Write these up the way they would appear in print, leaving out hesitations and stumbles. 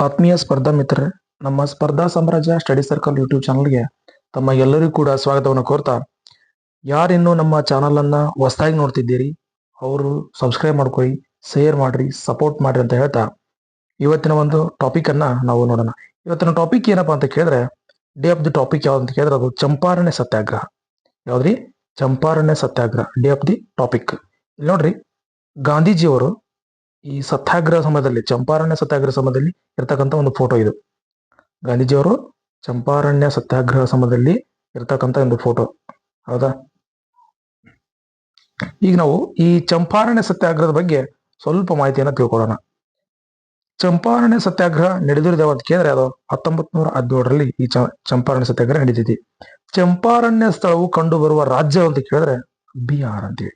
ಆತ್ಮೀಯ ಸ್ಪರ್ಧಾ ಮಿತ್ರರೇ, ನಮ್ಮ ಸ್ಪರ್ಧಾ ಸಾಮ್ರಾಜ್ಯ ಸ್ಟಡಿ ಸರ್ಕಲ್ ಯೂಟ್ಯೂಬ್ ಚಾನಲ್ಗೆ ತಮ್ಮ ಎಲ್ಲರಿಗೂ ಕೂಡ ಸ್ವಾಗತವನ್ನು ಕೋರ್ತಾ, ಯಾರಿನ್ನೂ ನಮ್ಮ ಚಾನಲ್ ಅನ್ನ ಹೊಸದಾಗಿ ನೋಡ್ತಿದ್ದೀರಿ ಅವರು ಸಬ್ಸ್ಕ್ರೈಬ್ ಮಾಡ್ಕೊಳ್ಳಿ, ಶೇರ್ ಮಾಡ್ರಿ, ಸಪೋರ್ಟ್ ಮಾಡ್ರಿ ಅಂತ ಹೇಳ್ತಾ ಇವತ್ತಿನ ಒಂದು ಟಾಪಿಕ್ ಅನ್ನ ನಾವು ನೋಡೋಣ. ಇವತ್ತಿನ ಟಾಪಿಕ್ ಏನಪ್ಪಾ ಅಂತ ಕೇಳಿದ್ರೆ, ಡೇ ಆಫ್ ದಿ ಟಾಪಿಕ್ ಯಾವ್ದು ಅಂತ ಕೇಳಿದ್ರೆ ಅದು ಚಂಪಾರಣ್ಯ ಸತ್ಯಾಗ್ರಹ. ಯಾವ್ದ್ರಿ? ಚಂಪಾರಣ್ಯ ಸತ್ಯಾಗ್ರಹ ಡೇ ಆಫ್ ದಿ ಟಾಪಿಕ್. ಇಲ್ಲಿ ನೋಡ್ರಿ, ಗಾಂಧೀಜಿಯವರು ಈ ಸತ್ಯಾಗ್ರಹ ಸಮಯದಲ್ಲಿ, ಚಂಪಾರಣ್ಯ ಸತ್ಯಾಗ್ರಹ ಸಮಯದಲ್ಲಿ ಇರ್ತಕ್ಕಂಥ ಒಂದು ಫೋಟೋ ಇದು. ಗಾಂಧೀಜಿಯವರು ಚಂಪಾರಣ್ಯ ಸತ್ಯಾಗ್ರಹ ಸಮಯದಲ್ಲಿ ಇರ್ತಕ್ಕಂಥ ಒಂದು ಫೋಟೋ, ಹೌದಾ? ಈಗ ನಾವು ಈ ಚಂಪಾರಣ್ಯ ಸತ್ಯಾಗ್ರಹದ ಬಗ್ಗೆ ಸ್ವಲ್ಪ ಮಾಹಿತಿಯನ್ನು ತಿಳ್ಕೊಳ್ಳೋಣ. ಚಂಪಾರಣ್ಯ ಸತ್ಯಾಗ್ರಹ ನಡೆದಿರೋದು ಯಾವತ್ತು ಕೇಳಿದ್ರೆ ಅದು 1917ರಲ್ಲಿ ಈ ಚಂಪಾರಣ್ಯ ಸತ್ಯಾಗ್ರಹ ನಡೀತೈತಿ. ಚಂಪಾರಣ್ಯ ಸ್ಥಳವು ಕಂಡು ಬರುವ ರಾಜ್ಯ ಅಂತ ಕೇಳಿದ್ರೆ ಬಿಹಾರ್ ಅಂತೇಳಿ.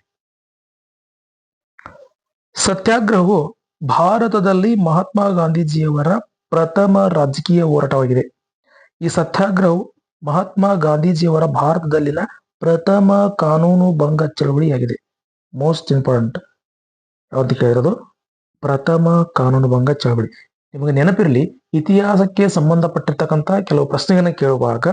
ಸತ್ಯಾಗ್ರಹವು ಭಾರತದಲ್ಲಿ ಮಹಾತ್ಮ ಗಾಂಧೀಜಿಯವರ ಪ್ರಥಮ ರಾಜಕೀಯ ಹೋರಾಟವಾಗಿದೆ. ಈ ಸತ್ಯಾಗ್ರಹವು ಮಹಾತ್ಮ ಗಾಂಧೀಜಿಯವರ ಭಾರತದಲ್ಲಿನ ಪ್ರಥಮ ಕಾನೂನು ಭಂಗ ಚಳವಳಿಯಾಗಿದೆ. ಮೋಸ್ಟ್ ಇಂಪಾರ್ಟೆಂಟ್ ಯಾವ್ದು ಕೇಳಿರೋದು? ಪ್ರಥಮ ಕಾನೂನು ಭಂಗ ಚಳವಳಿ. ನಿಮಗೆ ನೆನಪಿರಲಿ, ಇತಿಹಾಸಕ್ಕೆ ಸಂಬಂಧಪಟ್ಟಿರ್ತಕ್ಕಂಥ ಕೆಲವು ಪ್ರಶ್ನೆಗಳನ್ನ ಕೇಳುವಾಗ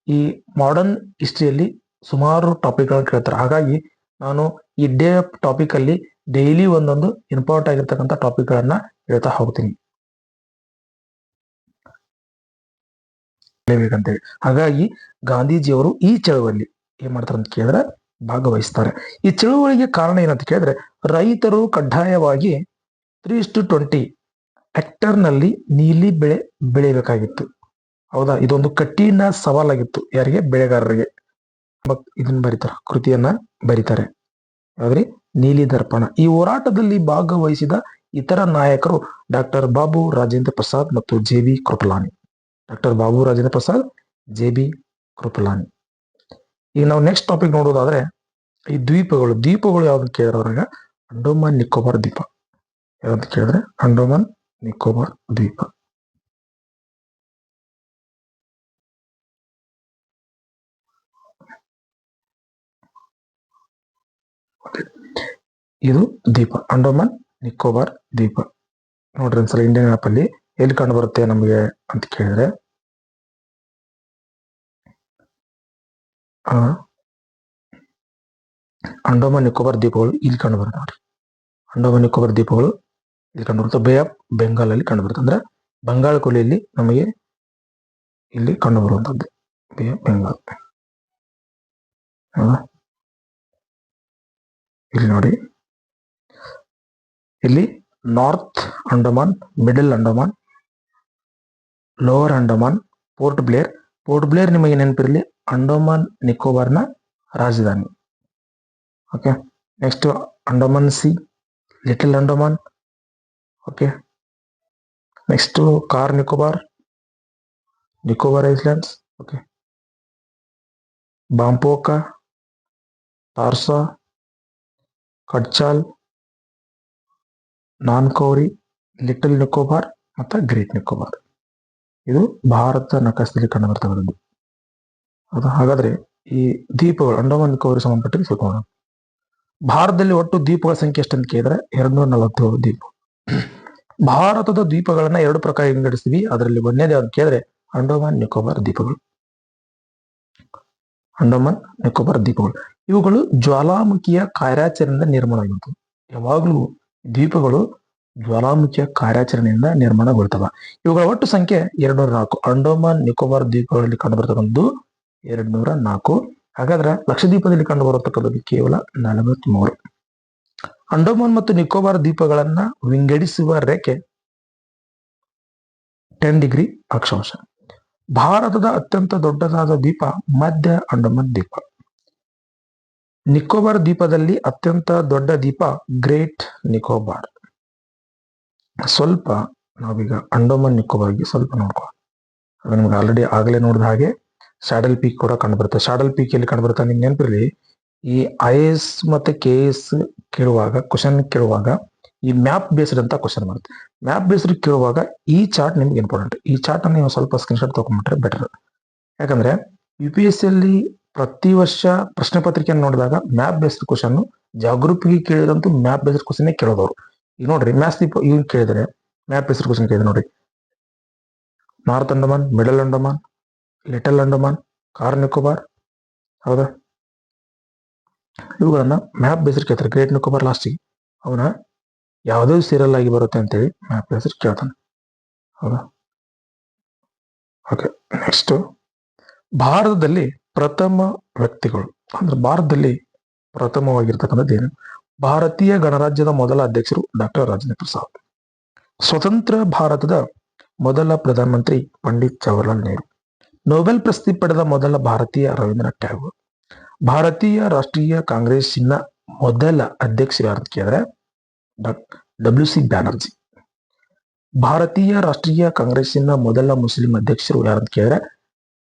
ಈ ಮಾಡರ್ನ್ ಹಿಸ್ಟ್ರಿಯಲ್ಲಿ ಸುಮಾರು ಟಾಪಿಕ್ಗಳನ್ನ ಕೇಳ್ತಾರೆ. ಹಾಗಾಗಿ ನಾನು ಈ ಡೇ ಟಾಪಿಕ್ ಅಲ್ಲಿ ಡೈಲಿ ಒಂದೊಂದು ಇಂಪಾರ್ಟೆಂಟ್ ಆಗಿರ್ತಕ್ಕಂಥ ಟಾಪಿಕ್ ಗಳನ್ನ ಹೇಳ್ತಾ ಹೋಗ್ತೀನಿ ಬೇಕಂತೇಳಿ. ಹಾಗಾಗಿ ಗಾಂಧೀಜಿಯವರು ಈ ಚಳವಳಿ ಏನ್ ಮಾಡ್ತಾರೆ ಅಂತ ಕೇಳಿದ್ರೆ ಭಾಗವಹಿಸ್ತಾರೆ. ಈ ಚಳವಳಿಗೆ ಕಾರಣ ಏನಂತ ಕೇಳಿದ್ರೆ, ರೈತರು ಕಡ್ಡಾಯವಾಗಿ 3:20 ಹೆಕ್ಟರ್ನಲ್ಲಿ ನೀಲಿ ಬೆಳೆ ಬೆಳಿಬೇಕಾಗಿತ್ತು. ಹೌದಾ? ಇದೊಂದು ಕಠಿಣ ಸವಾಲಾಗಿತ್ತು. ಯಾರಿಗೆ? ಬೆಳೆಗಾರರಿಗೆ. ಇದನ್ನ ಬರೀತಾರೆ, ಕೃತಿಯನ್ನ ಬರೀತಾರೆ. ಯಾವ್ದ್ರಿ? ನೀಲಿ ದರ್ಪಣ. ಈ ಹೋರಾಟದಲ್ಲಿ ಭಾಗವಹಿಸಿದ ಇತರ ನಾಯಕರು ಡಾಕ್ಟರ್ ಬಾಬು ರಾಜೇಂದ್ರ ಪ್ರಸಾದ್ ಮತ್ತು ಜೆ.ಬಿ. ಕೃಪಲಾನಿ. ಡಾಕ್ಟರ್ ಬಾಬು ರಾಜೇಂದ್ರ ಪ್ರಸಾದ್, ಜೆ.ಬಿ. ಕೃಪಲಾನಿ. ಈಗ ನಾವು ನೆಕ್ಸ್ಟ್ ಟಾಪಿಕ್ ನೋಡೋದಾದ್ರೆ, ಈ ದ್ವೀಪಗಳು ಯಾವ್ದು ಕೇಳಿದ್ರಾಗ ಅಂಡೋಮಾನ್ ನಿಕೋಬಾರ್ ದ್ವೀಪ. ಯಾವ್ದು ಕೇಳಿದ್ರೆ ಅಂಡೋಮಾನ್ ನಿಕೋಬಾರ್ ದ್ವೀಪ. ಇದು ದ್ವೀಪ, ಅಂಡೋಮಾನ್ ನಿಕೋಬಾರ್ ದ್ವೀಪ. ನೋಡ್ರಿ ಒಂದ್ಸಲ ಇಂಡಿಯನ್ ಮ್ಯಾಪ್ ಅಲ್ಲಿ ಎಲ್ಲಿ ಕಂಡು ಬರುತ್ತೆ ನಮಗೆ ಅಂತ ಕೇಳಿದ್ರೆ, ಅಂಡೋಮಾನ್ ನಿಕೋಬಾರ್ ದ್ವೀಪಗಳು ಇಲ್ಲಿ ಕಂಡು ಬರುತ್ತೆ. ನೋಡ್ರಿ, ಅಂಡೋಮಾನ್ ನಿಕೋಬಾರ್ ದ್ವೀಪಗಳು ಇಲ್ಲಿ ಕಂಡು ಬರುತ್ತೆ. ಬೇ ಆಫ್ ಬೆಂಗಾಲ್ ಅಲ್ಲಿ ಕಂಡು ಬರುತ್ತೆ. ಅಂದ್ರೆ ಬಂಗಾಳ ಕೊಲ್ಲಿಯಲ್ಲಿ ನಮಗೆ ಇಲ್ಲಿ ಕಂಡು ಬರುವಂತದ್ದು ಬೇ ಆಫ್ ಬೆಂಗಾಲ್. ಇಲ್ಲಿ ನೋಡಿ, ಇಲ್ಲಿ north Andaman, middle Andaman, lower Andaman, Port Blair ನಿಮಗೆ ನೆನಪಿರಲಿ ಅಂಡೋಮಾನ್ ನಿಕೋಬಾರ್ನ ರಾಜಧಾನಿ. Okay, next Andaman sea, little Andaman. Okay, next Car Nicobar islands. Okay, Bompoka, Teressa, Katchal, Nancowry, little Nicobar ಮತ್ತು ಗ್ರೇಟ್ ನಿಕೋಬಾರ್. ಇದು ಭಾರತ ನಕಾಶದಲ್ಲಿ ಕಂಡು ಬರ್ತಕ್ಕಂಥದ್ದು. ಹೌದಾ? ಹಾಗಾದ್ರೆ ಈ ದ್ವೀಪಗಳು ಅಂಡೋಮಾನ್ ನಿಕೋಬಾರ್ ಸಂಬಂಧಪಟ್ಟ ತಿಳ್ಕೊಳ್ಳೋಣ. ಭಾರತದಲ್ಲಿ ಒಟ್ಟು ದ್ವೀಪಗಳ ಸಂಖ್ಯೆ ಎಷ್ಟಂತ ಕೇಳಿದ್ರೆ 247 ದ್ವೀಪ. ಭಾರತದ ದ್ವೀಪಗಳನ್ನ 2 ಪ್ರಕಾರ ವಿಂಗಡಿಸ್ತೀವಿ. ಅದರಲ್ಲಿ ಒಂದೇದು ಯಾವ್ದು ಕೇಳಿದ್ರೆ ಅಂಡೋಮಾನ್ ನಿಕೋಬಾರ್ ದ್ವೀಪಗಳು. ಅಂಡೋಮಾನ್ ನಿಕೋಬಾರ್ ದ್ವೀಪಗಳು ಇವುಗಳು ಜ್ವಾಲಾಮುಖಿಯ ಕಾರ್ಯಾಚರಣೆಯಿಂದ ನಿರ್ಮಾಣ ಆಗಿರ್ತವೆ. ಯಾವಾಗಲೂ ದ್ವೀಪಗಳು ಜ್ವಾಲಾಮುಖಿಯ ಕಾರ್ಯಾಚರಣೆಯಿಂದ ನಿರ್ಮಾಣಗೊಳ್ತವ. ಇವುಗಳ ಒಟ್ಟು ಸಂಖ್ಯೆ 204. ಅಂಡೋಮಾನ್ ನಿಕೋಬಾರ್ ದ್ವೀಪಗಳಲ್ಲಿ ಕಂಡು ಬರ್ತಕ್ಕಂಥದ್ದು 204. ಹಾಗಾದ್ರೆ ಲಕ್ಷದ್ವೀಪದಲ್ಲಿ ಕಂಡು ಬರತಕ್ಕಂಥದ್ದು ಕೇವಲ 43. ಅಂಡೋಮಾನ್ ಮತ್ತು ನಿಕೋಬಾರ್ ದ್ವೀಪಗಳನ್ನ ವಿಂಗಡಿಸುವ ರೇಖೆ 10 ಡಿಗ್ರಿ ಅಕ್ಷಾಂಶ. ಭಾರತದ ಅತ್ಯಂತ ದೊಡ್ಡದಾದ ದ್ವೀಪ ಮಧ್ಯ ಅಂಡಮಾನ್ ದ್ವೀಪ. ನಿಕೋಬಾರ್ ದ್ವೀಪದಲ್ಲಿ ಅತ್ಯಂತ ದೊಡ್ಡ ದ್ವೀಪ ಗ್ರೇಟ್ ನಿಕೋಬಾರ್. ಸ್ವಲ್ಪ ನಾವೀಗ ಅಂಡೋಮಾನ್ ನಿಕೋಬಾರ್ಗೆ ಸ್ವಲ್ಪ ನೋಡ್ಕೊಳ್ಳೋಣ. ಅದು ನಿಮ್ಗೆ ಆಲ್ರೆಡಿ ಆಗಲೇ ನೋಡಿದ ಹಾಗೆ ಸ್ಯಾಡಲ್ ಪೀಕ್ ಕೂಡ ಕಂಡು ಬರುತ್ತೆ. ಸ್ಯಾಡಲ್ ಪೀಕ್ ಎಲ್ಲಿ ಕಂಡು ಬರುತ್ತೆ ನಿಮ್ಗೆ ನೆನಪಿರಲಿ, ಈ IAS ಮತ್ತೆ KS ಕ್ವಶನ್ ಕೇಳುವಾಗ ಈ ಮ್ಯಾಪ್ ಬೇಸ್ಡ್ ಅಂತ ಕ್ವಶನ್ ಬರುತ್ತೆ. ಮ್ಯಾಪ್ ಬೇಸ್ಡ್ ಕೇಳುವಾಗ ಈ ಚಾರ್ಟ್ ನಿಮ್ಗೆ ಇಂಪಾರ್ಟೆಂಟ್. ಈ ಚಾರ್ಟ್ ಅನ್ನು ನೀವು ಸ್ವಲ್ಪ ಸ್ಕ್ರೀನ್ಶಾಟ್ ತಗೊಂಡ್ಬಿಟ್ರೆ ಬೆಟರ್. ಯಾಕಂದ್ರೆ UPSC ಅಲ್ಲಿ ಪ್ರತಿ ವರ್ಷ ಪ್ರಶ್ನೆ ಪತ್ರಿಕೆಯನ್ನು ನೋಡಿದಾಗ ಮ್ಯಾಪ್ ಬೇಸ್ಡ್ ಕ್ವಶನ್, ಜಾಗೃತಿಗೆ ಕೇಳಿದಂತೂ ಮ್ಯಾಪ್ ಬೇಸ್ಡ್ ಕ್ವಶನ್ ಕೇಳೋದವ್ರು. ಈಗ ನೋಡ್ರಿ, ಮ್ಯಾಥ್ಸ್ ಇವ್ನು ಕೇಳಿದ್ರೆ ಮ್ಯಾಪ್ ಬೇಸ್ಡ್ ಕ್ವಶನ್ ಕೇಳಿದ್ರೆ ನೋಡ್ರಿ, north Andaman, middle Andaman, little Andaman, car Nicobar. ಹೌದಾ? ಇವುಗಳನ್ನ ಮ್ಯಾಪ್ ಬೇಸ್ಡ್ ಕೇಳ್ತಾರೆ. ಗ್ರೇಟ್ ನಿಕೋಬಾರ್ ಲಾಸ್ಟಿಗೆ ಅವನ ಯಾವುದೇ ಸೀರಿಯಲ್ ಆಗಿ ಬರುತ್ತೆ ಅಂತೇಳಿ ಮ್ಯಾಪ್ ಬೇಸ್ಡ್ ಕೇಳ್ತಾನೆ. ಹೌದಾ? ಓಕೆ, ನೆಕ್ಸ್ಟ್ ಭಾರತದಲ್ಲಿ ಪ್ರಥಮ ವ್ಯಕ್ತಿಗಳು ಅಂದ್ರೆ ಭಾರತದಲ್ಲಿ ಪ್ರಥಮವಾಗಿರ್ತಕ್ಕಂಥದ್ದು ಏನು? ಭಾರತೀಯ ಗಣರಾಜ್ಯದ ಮೊದಲ ಅಧ್ಯಕ್ಷರು ಡಾಕ್ಟರ್ ರಾಜೇಂದ್ರ ಪ್ರಸಾದ್. ಸ್ವತಂತ್ರ ಭಾರತದ ಮೊದಲ ಪ್ರಧಾನಮಂತ್ರಿ ಪಂಡಿತ್ ಜವಾಹರ್ಲಾಲ್ ನೆಹರು. ನೊಬೆಲ್ ಪ್ರಶಸ್ತಿ ಪಡೆದ ಮೊದಲ ಭಾರತೀಯ ರವೀಂದ್ರನಾಥ್ ಟ್ಯಾಗೋರ್. ಭಾರತೀಯ ರಾಷ್ಟ್ರೀಯ ಕಾಂಗ್ರೆಸ್ಸಿನ ಮೊದಲ ಅಧ್ಯಕ್ಷರು ಯಾರು ಅಂತ ಕೇಳಿದ್ರೆ WC ಬ್ಯಾನರ್ಜಿ. ಭಾರತೀಯ ರಾಷ್ಟ್ರೀಯ ಕಾಂಗ್ರೆಸ್ಸಿನ ಮೊದಲ ಮುಸ್ಲಿಂ ಅಧ್ಯಕ್ಷರು ಯಾರಂತ ಕೇಳಿದ್ರೆ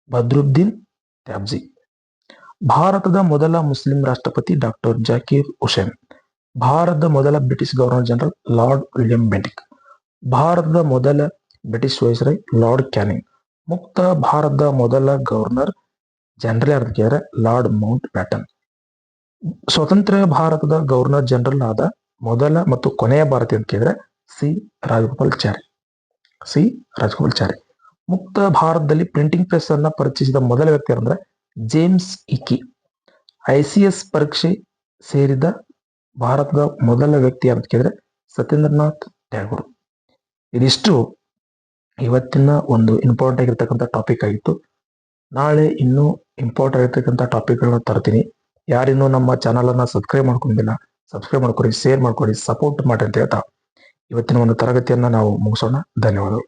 ಬದ್ರುದ್ದೀನ್ ತ್ಯಾಬ್ಜಿ. ಭಾರತದ ಮೊದಲ ಮುಸ್ಲಿಂ ರಾಷ್ಟ್ರಪತಿ ಡಾಕ್ಟರ್ ಜಾಕಿರ್ ಹುಸೇನ್. ಭಾರತದ ಮೊದಲ British governor general lord William Bentinck. ಭಾರತದ ಮೊದಲ ಬ್ರಿಟಿಷ್ ವೈಸ್ರಾಯ್ ಲಾರ್ಡ್ ಕ್ಯಾನಿಂಗ್. ಮುಕ್ತ ಭಾರತದ ಮೊದಲ ಗವರ್ನರ್ ಜನರಲ್ ಯಾರಂತ ಕೇಳಿದ್ರೆ ಲಾರ್ಡ್ ಮೌಂಟ್ ಬ್ಯಾಟನ್. ಸ್ವತಂತ್ರ ಭಾರತದ ಗವರ್ನರ್ ಜನರಲ್ ಆದ ಮೊದಲ ಮತ್ತು ಕೊನೆಯ ಭಾರತೀಯ ಅಂತ ಕೇಳಿದ್ರೆ ಸಿ ರಾಜಗೋಪಾಲಾಚಾರಿ. ಮುಕ್ತ ಭಾರತದಲ್ಲಿ ಪ್ರಿಂಟಿಂಗ್ ಪ್ರೆಸ್ ಅನ್ನ ಪರಿಚಯಿಸಿದ ಮೊದಲ ವ್ಯಕ್ತಿ ಅಂದ್ರೆ ಜೇಮ್ಸ್ ಇಕಿ. ICS ಪರೀಕ್ಷೆ ಸೇರಿದ ಭಾರತದ ಮೊದಲ ವ್ಯಕ್ತಿ ಅಂತ ಕೇಳಿದ್ರೆ ಸತ್ಯೇಂದ್ರನಾಥ್ ಟ್ಯಾಗೋರ್. ಇದಿಷ್ಟು ಇವತ್ತಿನ ಒಂದು ಇಂಪಾರ್ಟೆಂಟ್ ಆಗಿರ್ತಕ್ಕಂಥ ಟಾಪಿಕ್ ಆಗಿತ್ತು. ನಾಳೆ ಇನ್ನೂ ಇಂಪಾರ್ಟೆಂಟ್ ಆಗಿರ್ತಕ್ಕಂಥ ಟಾಪಿಕ್ಗಳನ್ನ ತರ್ತೀನಿ. ಯಾರಿನ್ನೂ ನಮ್ಮ ಚಾನಲ್ ಅನ್ನ ಸಬ್ಸ್ಕ್ರೈಬ್ ಮಾಡ್ಕೊಂಡಿಲ್ಲ, ಸಬ್ಸ್ಕ್ರೈಬ್ ಮಾಡ್ಕೊಡಿ, ಶೇರ್ ಮಾಡ್ಕೊಡಿ, ಸಪೋರ್ಟ್ ಮಾಡಿ ಅಂತ ಹೇಳ್ತಾ ಇವತ್ತಿನ ಒಂದು ತರಗತಿಯನ್ನ ನಾವು ಮುಗಿಸೋಣ. ಧನ್ಯವಾದಗಳು.